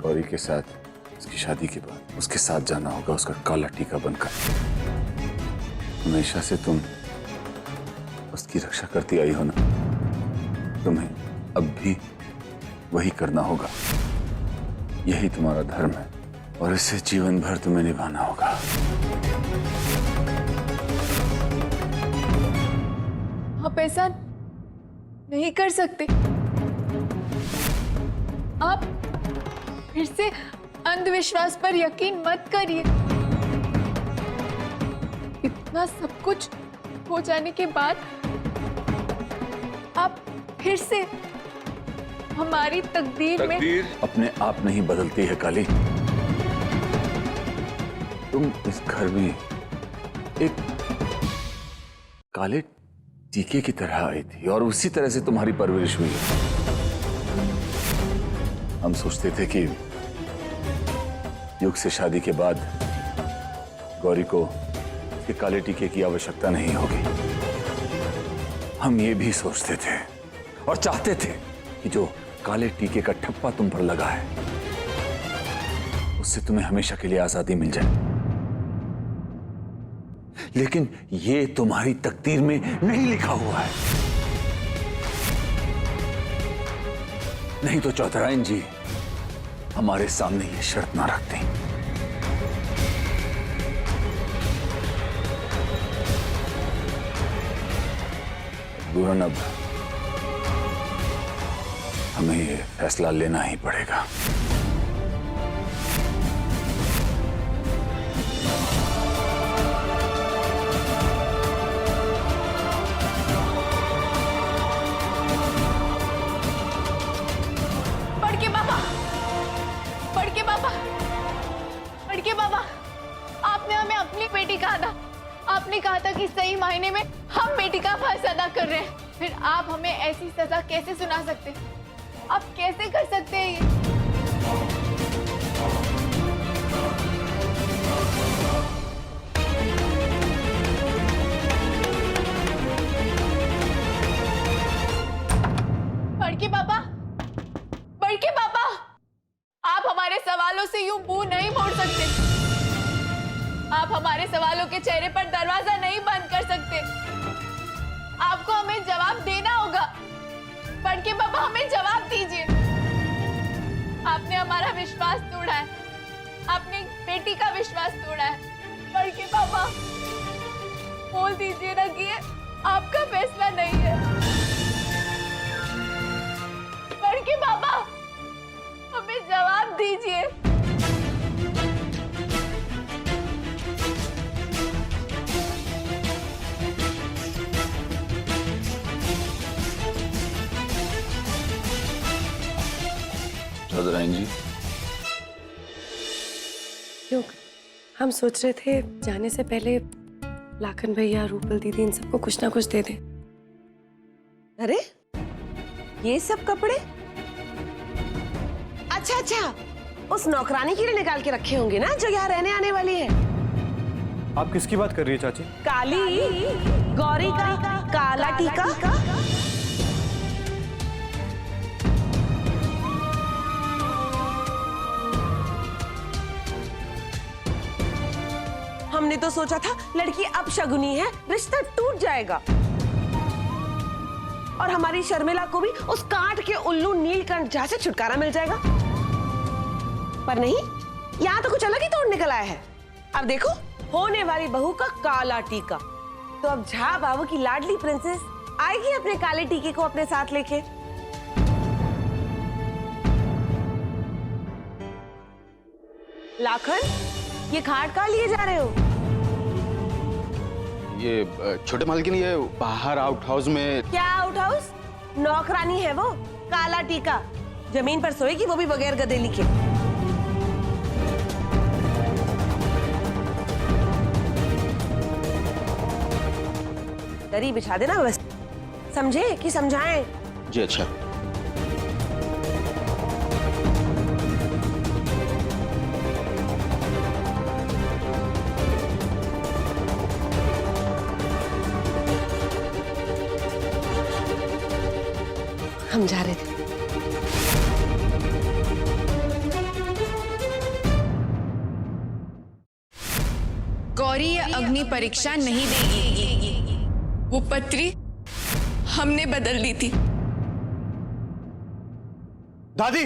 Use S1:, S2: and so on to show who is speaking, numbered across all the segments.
S1: गौरी के साथ उसकी शादी के बाद उसके साथ जाना होगा, उसका काला टीका बनकर। हमेशा से तुम उसकी रक्षा करती आई हो ना, तुम्हें अब भी वही करना होगा। यही तुम्हारा धर्म है और इसे जीवन भर तुम्हें निभाना होगा।
S2: आप ऐसा नहीं कर सकते। आप फिर से अंधविश्वास पर यकीन मत करिए। इतना सब कुछ हो जाने के बाद आप फिर से हमारी तकदीर में
S1: अपने आप नहीं बदलती है काली। तुम इस घर में एक काले टीके की तरह आई थी और उसी तरह से तुम्हारी परवरिश हुई। हम सोचते थे कि युग से शादी के बाद गौरी को इसके काले टीके की आवश्यकता नहीं होगी। हम ये भी सोचते थे और चाहते थे कि जो काले टीके का ठप्पा तुम पर लगा है उससे तुम्हें हमेशा के लिए आजादी मिल जाए। लेकिन ये तुम्हारी तकदीर में नहीं लिखा हुआ है। नहीं तो चौधरायन जी हमारे सामने ये शर्त ना रखते। बुरन, अब हमें ये फैसला लेना ही पड़ेगा।
S2: बड़के बाबा, आपने हमें अपनी बेटी कहा था। आपने कहा था कि सही मायने में हम बेटी का फर्ज अदा कर रहे हैं। फिर आप हमें ऐसी सजा कैसे सुना सकते? आप कैसे कर सकते हैं ये? बड़के बाबा, आप हमारे सवालों से यूं मुंह नहीं मोड़ सकते। आप हमारे सवालों के चेहरे पर दरवाजा नहीं बंद कर सकते। आपको हमें जवाब देना होगा। बड़के बाबा, हमें जवाब दीजिए। आपने हमारा विश्वास तोड़ा है। आपने बेटी का विश्वास तोड़ा है। बड़के बाबा, बोल दीजिए ना कि ये आपका फैसला नहीं है। बड़के बाबा, हमें जवाब दीजिए।
S1: चौधरायन जी,
S3: क्यों? हम सोच रहे थे जाने से पहले लाखन भैया, रूपल दीदी, इन सबको कुछ ना कुछ दे दें।
S4: अरे ये सब कपड़े? अच्छा अच्छा, उस नौकरानी के लिए निकाल के रखे होंगे ना, जो यहाँ रहने आने वाली है।
S5: आप किसकी बात कर रही है चाची?
S4: काली गौरी का काला टीका। हमने तो सोचा था लड़की अपशगुनी है, रिश्ता टूट जाएगा और हमारी शर्मिला को भी उस कांट के उल्लू नीलकंठ झा से छुटकारा मिल जाएगा। पर नहीं, यहाँ तो कुछ अलग ही तोड़ निकल आया है। अब देखो, होने वाली बहू का काला टीका। तो अब झा बाबू की लाडली प्रिंसेस आएगी अपने काले टीके को अपने साथ लेके। लाखन, ये खाट कहाँ लिए जा रहे हो?
S6: ये छोटे मालकिन, ये बाहर आउट हाउस में।
S4: क्या आउट हाउस? नौकरानी है वो, काला टीका। जमीन पर सोएगी, वो भी बगैर गदेली के। दरी बिछा देना बस। समझे कि समझाएं?
S6: जी अच्छा।
S3: हम जा रहे थे।
S2: अपनी परीक्षा नहीं देगी। वो पत्री हमने बदल दी थी।
S5: दादी,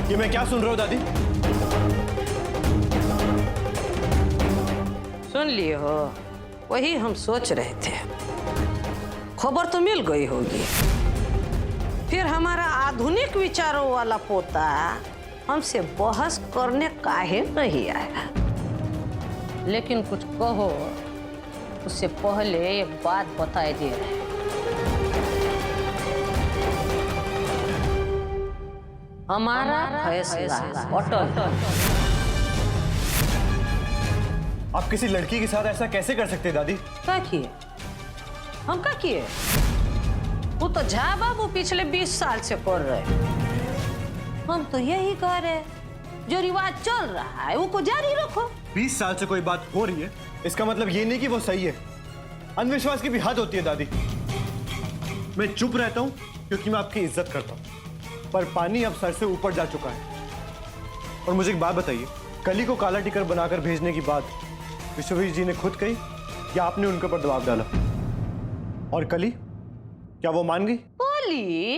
S5: ये मैं क्या सुन रहा हूँ दादी?
S7: सुन लिए हो, वही हम सोच रहे थे। खबर तो मिल गई होगी। फिर हमारा आधुनिक विचारों वाला पोता हमसे बहस करने काहे नहीं आया। लेकिन कुछ कहो उससे पहले एक बात बताई दे रहे। हमारा फैसला अटल।
S5: आप किसी लड़की के साथ ऐसा कैसे कर सकते दादी?
S7: क्या किए? हम क्या किए? वो तो झा बाबू पिछले 20 साल से कर रहे। हम तो यही कह रहे, जो रिवाज चल रहा है वो को जारी रखो।
S5: 20 साल से कोई बात हो रही है, इसका मतलब ये नहीं कि वो सही है। अंधविश्वास की भी हद होती है दादी। मैं चुप रहता हूँ क्योंकि मैं आपकी इज्जत करता हूँ, पर पानी अब सर से ऊपर जा चुका है। और मुझे एक बात बताइए, कली को काला टिकर बनाकर भेजने की बात विश्ववीर जी ने खुद कही या आपने उनके ऊपर दबाव डाला? और कली, क्या वो मान गई?
S7: कोली?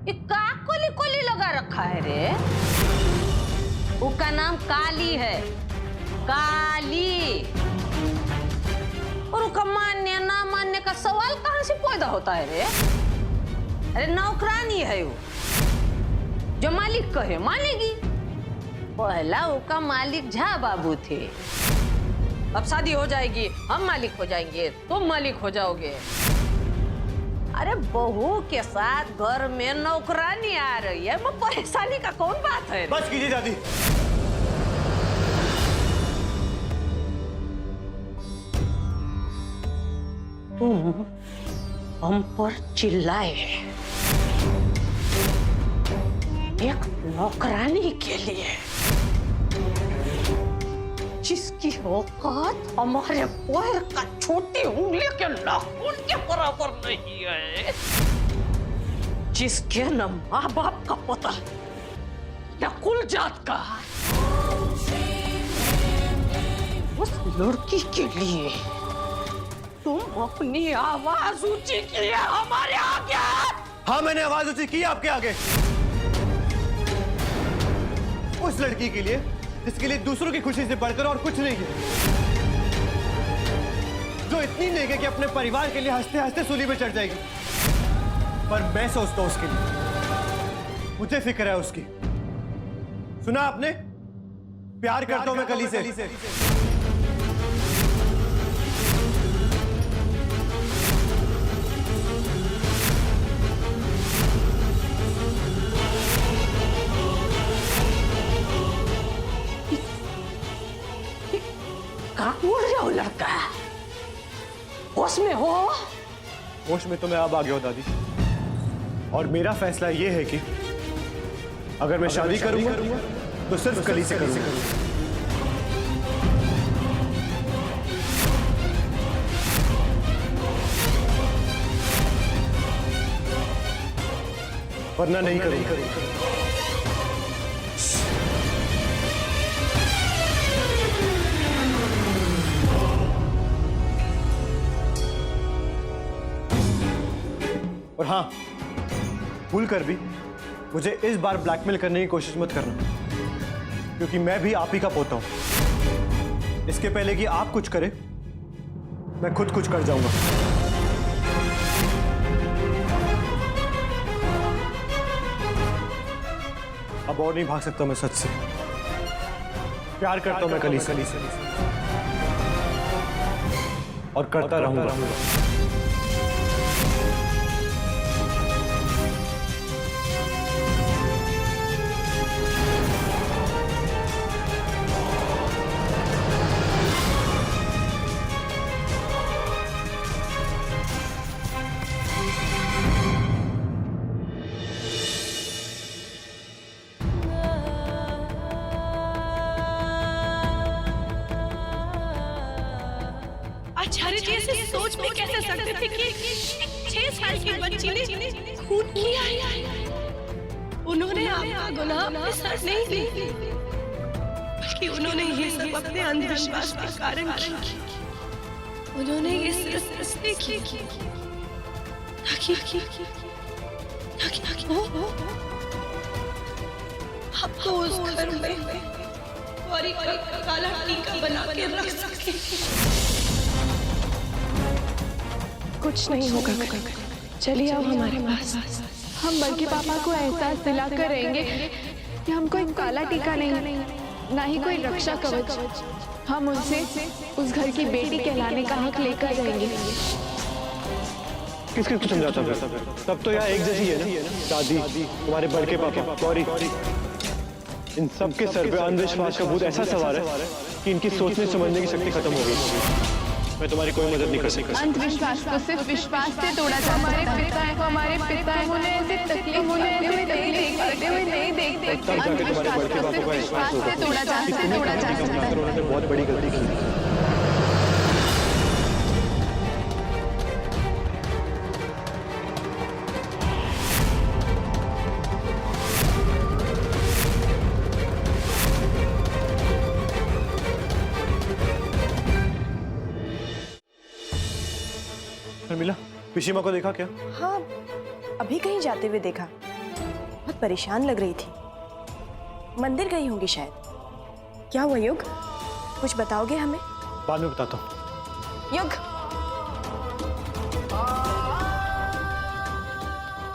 S7: ये का कोली कोली लगा रखा है रे? उसका नाम काली है, काली। और उसका मानने ना मानने का सवाल कहां से पैदा होता है रे? अरे नौकरानी है वो, जो मालिक कहे मानेगी। पहला उसका मालिक झा बाबू थे। अब शादी हो जाएगी, हम मालिक हो जाएंगे, तुम मालिक हो जाओगे। अरे बहू के साथ घर में नौकरानी आ रही है, वो परेशानी का कौन बात है?
S5: बस कीजिए दादी।
S7: तुम हम पर चिल्लाए एक नौकरानी के लिए, जिसकी औकात हमारे पैर का छोटी उंगली के नाखून के बराबर नहीं है, जिसके न माँ बाप का पता न कुल जात का। उस लड़की के लिए तुम अपनी आवाज ऊंची की है हमारे आगे।
S5: हाँ, मैंने आवाज ऊंची की आपके आगे। उस लड़की के लिए जिसके लिए दूसरों की खुशी से बढ़कर और कुछ नहीं है, जो इतनी नेक है कि अपने परिवार के लिए हंसते हंसते सूली में चढ़ जाएगी। पर मैं सोचता हूं उसके लिए, मुझे फिक्र है उसकी। सुना आपने? प्यार करता हूं मैं कली से।
S7: कहाँ बोल रहा हो लड़का? होश में हो?
S5: होश में तो मैं अब आ गया हूं दादी, और मेरा फैसला ये है कि अगर मैं शादी करूंगा तो सिर्फ कली से करूंगा। वरना नहीं करूंगा। और हाँ, भूल कर भी मुझे इस बार ब्लैकमेल करने की कोशिश मत करना, क्योंकि मैं भी आप ही का पोता हूं। इसके पहले कि आप कुछ करें, मैं खुद कुछ कर जाऊंगा। अब और नहीं भाग सकता मैं सच से। प्यार करता हूं मैं कली से, और करता रहूंगा।
S8: आचार्य जी ऐसे सोच में कैसे सकते थे कि 6 साल की बच्ची ने खून किया है? उन्होंने आपका गुनाह अपने सर नहीं ली, बल्कि उन्होंने ये सब अपने अंधविश्वास के कारण किया। उन्होंने ये सिर्फ इसलिए की ताकि वो आपको उस घर में गौरी का काला टीका बना के रख सके।
S3: कुछ नहीं होगा, चलिए आओ हमारे पास।
S2: हम बड़के पापा को एहसास दिलाकर रहेंगे कि हम कोई काला टीका नहीं, ना ही कोई रक्षा कवच। हम उनसे उस घर की बेटी कहलाने का हक लेकर रहेंगे।
S5: किसको समझाता है? तब तो यहाँ एक जैसी है ना, दादी, तुम्हारे बड़के पापा, गौरी। इन सब के सर पे अंधविश्वास का भूत ऐसा सवार है कि इनकी सोचने समझने की शक्ति खत्म हो गई। मैं तुम्हारी कोई मदद नहीं कर सकता।
S2: अंधविश्वास को सिर्फ विश्वास से तोड़ा जाता है। हमारे पिता उन्हें ऐसी तकलीफ नहीं देखते।
S5: तब जाके तुम्हारे बड़के पापा को एहसास होगा कि उन्होंने बहुत बड़ी गलती की। मिला पिशीमा को देखा क्या?
S9: हाँ, अभी कहीं जाते हुए देखा। बहुत परेशान लग रही थी। मंदिर गई होंगी शायद। क्या हुआ युग? कुछ बताओगे हमें?
S5: बाद में बताता हूँ।
S9: युग,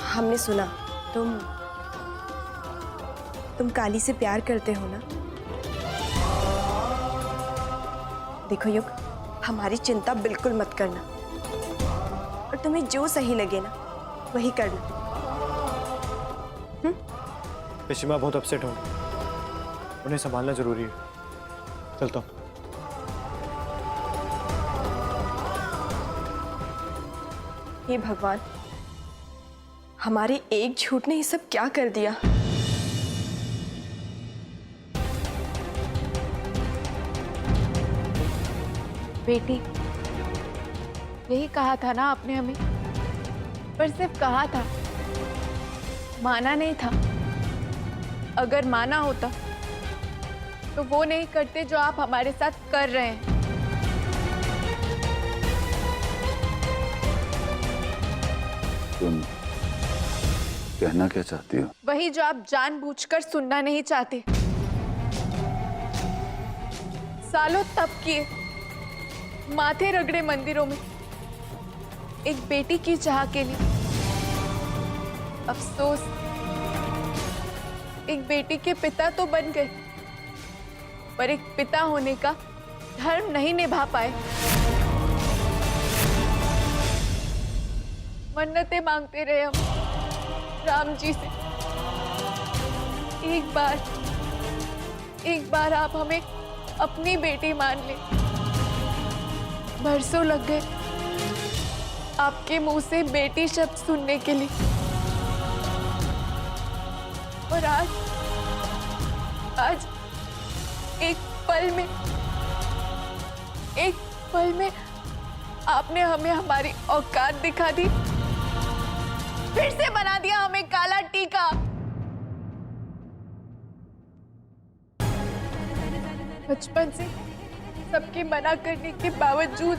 S9: हमने सुना तुम काली से प्यार करते हो ना? देखो युग, हमारी चिंता बिल्कुल मत करना, और तुम्हें जो सही लगे ना वही करना।
S5: पिशीमा बहुत अपसेट होंगे, उन्हें संभालना जरूरी है। चलता हूँ।
S9: हे भगवान, हमारे एक झूठ ने ये सब क्या कर दिया।
S2: बेटी, यही कहा था ना आपने हमें, पर सिर्फ कहा था, माना नहीं था। अगर माना होता तो वो नहीं करते जो आप हमारे साथ कर रहे हैं।
S1: तुम कहना क्या चाहती हो?
S2: वही जो आप जानबूझकर सुनना नहीं चाहते। सालों तप किए, माथे रगड़े मंदिरों में एक बेटी की चाह के लिए। अफसोस, एक बेटी के पिता तो बन गए, पर एक पिता होने का धर्म नहीं निभा पाए। मन्नतें मांगते रहे हम राम जी से, एक बार आप हमें अपनी बेटी मान ले। बरसों लग गए आपके मुंह से बेटी शब्द सुनने के लिए, और आज एक पल में आपने हमें हमारी औकात दिखा दी। फिर से बना दिया हमें काला टीका। बचपन से सबके मना करने के बावजूद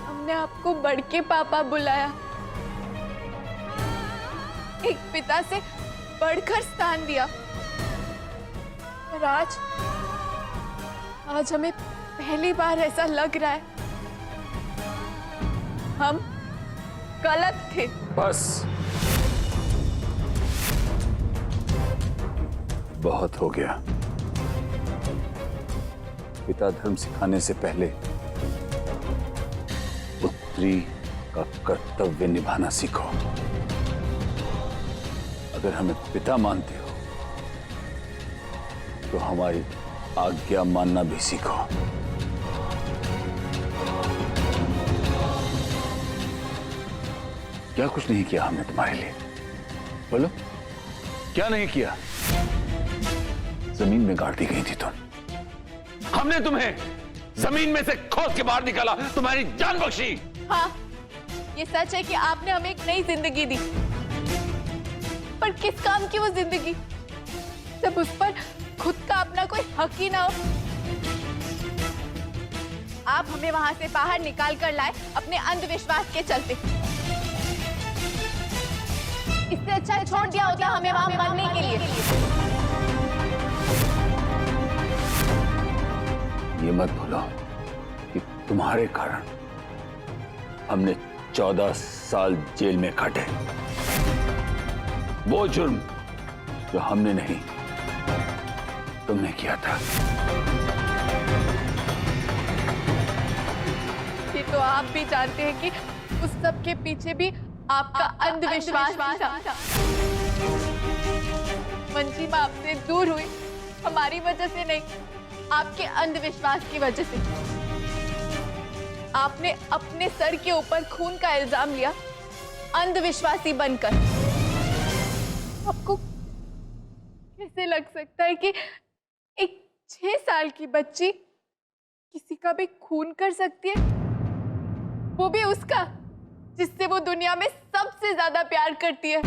S2: हमने आपको बड़के पापा बुलाया, एक पिता से बढ़कर स्थान दिया। और आज हमें पहली बार ऐसा लग रहा है हम गलत थे।
S1: बस, बहुत हो गया। पिता धर्म सिखाने से पहले पुत्री का कर्तव्य निभाना सीखो। अगर हमें पिता मानते हो तो हमारी आज्ञा मानना भी सीखो। क्या कुछ नहीं किया हमने तुम्हारे लिए? बोलो, क्या नहीं किया? जमीन में गाड़ दी गई थी तुम, हमने तुम्हें जमीन में से खोद के बाहर निकाला, तुम्हारी जान बख्शी।
S2: हाँ, ये सच है कि आपने हमें एक नई जिंदगी दी, पर पर किस काम की वो जिंदगी जब उस पर खुद का अपना कोई हक ही ना हो। आप हमें वहां से बाहर निकाल कर लाए अपने अंधविश्वास के चलते। इससे अच्छा छोड़ दिया होता हमें वहां मरने के लिए।
S1: ये मत भूलो कि तुम्हारे कारण हमने 14 साल जेल में काटे। वो जुर्म जो हमने नहीं, तुमने किया था।
S2: ये तो आप भी जानते हैं कि उस सब के पीछे भी आपका अंधविश्वास था। मंजीमा आपसे दूर हुई हमारी वजह से नहीं, आपके अंधविश्वास की वजह से। आपने अपने सर के ऊपर खून का इल्जाम लिया अंधविश्वासी बनकर। आपको कैसे लग सकता है कि एक 6 साल की बच्ची किसी का भी खून कर सकती है, वो भी उसका जिससे वो दुनिया में सबसे ज्यादा प्यार करती है।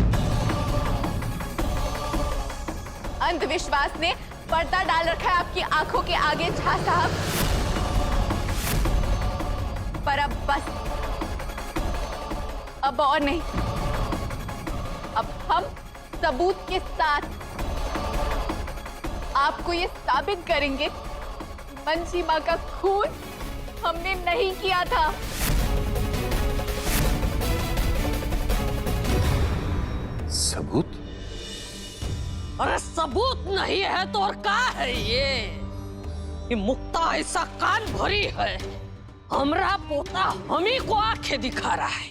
S2: अंधविश्वास ने पर्दा डाल रखा है आपकी आंखों के आगे झा साहब। पर अब बस, अब और नहीं। अब हम सबूत के साथ आपको ये साबित करेंगे कि मंजीमा का खून हमने नहीं किया था।
S1: सबूत?
S7: अरे सबूत नहीं है तो और क्या है ये मुक्ता ऐसा कान भरी है, हमरा पोता हम ही को आंखें दिखा रहा है।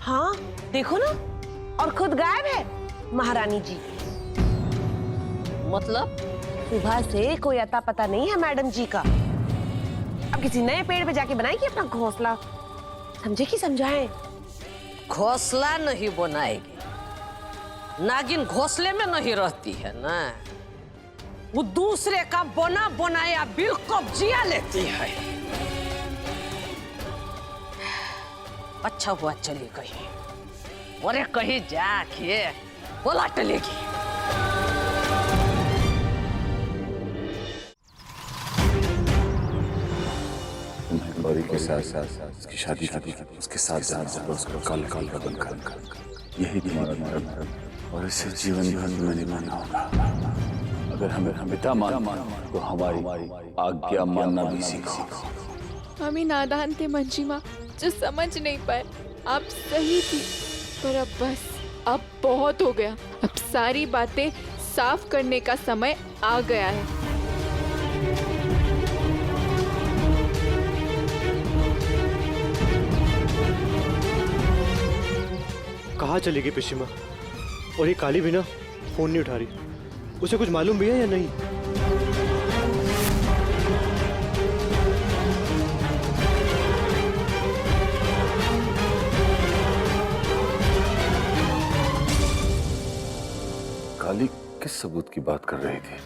S4: हाँ देखो ना, और खुद गायब है महारानी जी।
S7: मतलब
S4: सुबह से कोई अता पता नहीं है मैडम जी का। अब किसी नए पेड़ पे जाके बनाएगी अपना घोंसला, समझे कि समझाएं?
S7: घोंसला नहीं बनाएगी, नागिन घोंसले में नहीं रहती है ना, वो दूसरे का बना बनाया बिल कब्जिया लेती है। अच्छा हुआ चली गई, और कहीं जाके बोला टलेगी।
S1: तुम्हें गौरी के साथ साथ उसकी शादी की, उसके साथ जाना होगा, उसको काल काल का बनकर। यही तुम्हारा धर्म है और इसे जीवन भर तुम्हें निभाना होगा। अगर हमें पिता मानो तो हमारी आज्ञा मानना भी सीखो।
S2: हम ही नादान थे मंजीमा, जो समझ नहीं पाए। आप सही थी, पर अब बस, अब बहुत हो गया। अब सारी बातें साफ करने का समय आ गया है।
S5: कहाँ चलेगी पिशिमा? और ये काली भी ना फोन नहीं उठा रही। उसे कुछ मालूम भी है या नहीं?
S1: काली किस सबूत की बात कर रही थी?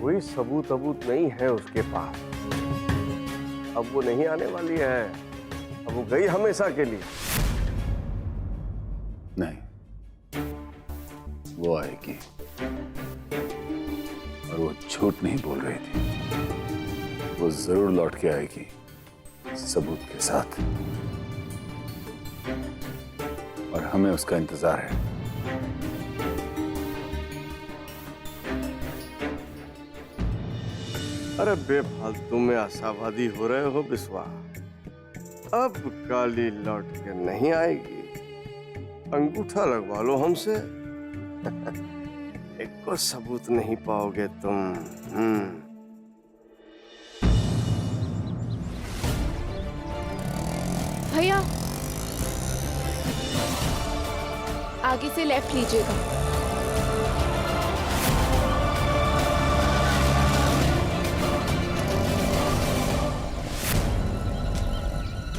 S10: कोई सबूत नहीं है उसके पास। अब वो नहीं आने वाली है, अब वो गई हमेशा के लिए।
S1: नहीं, वो आएगी और वो झूठ नहीं बोल रही थी। वो जरूर लौट के आएगी सबूत के साथ, और हमें उसका इंतजार है।
S10: अरे बेफालतू में आशावादी हो रहे हो बिस्वा। अब काली लौट के नहीं आएगी, अंगूठा लगवा लो हमसे। एक को सबूत नहीं पाओगे तुम।
S2: भैया, आगे से लेफ्ट लीजिएगा।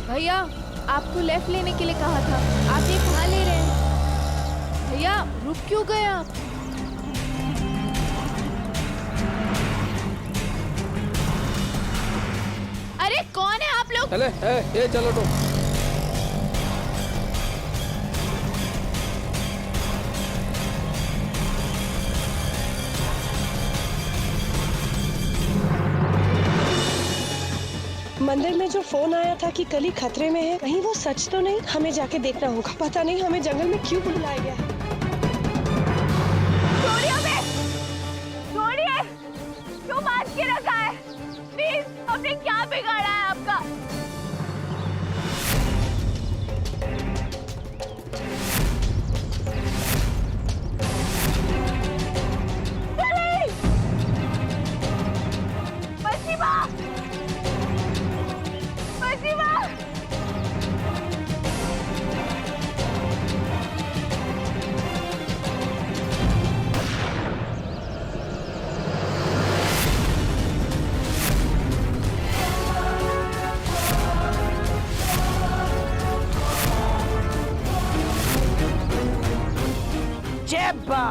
S2: भैया, आपको लेफ्ट लेने के लिए कहा था, आप ये कहाँ ले रहे हैं? भैया रुक क्यों गए आप? अरे कौन है आप लोग?
S6: चले ये चलो तो।
S8: मंदिर में जो फोन आया था कि कली खतरे में है, कहीं वो सच तो नहीं? हमें जाके देखना होगा। पता नहीं हमें जंगल में क्यों बुलाया गया है।
S2: छोड़िए, क्यों बात के रखा है? प्लीज, हमने क्या बिगाड़ा है आपका?
S4: जब्बा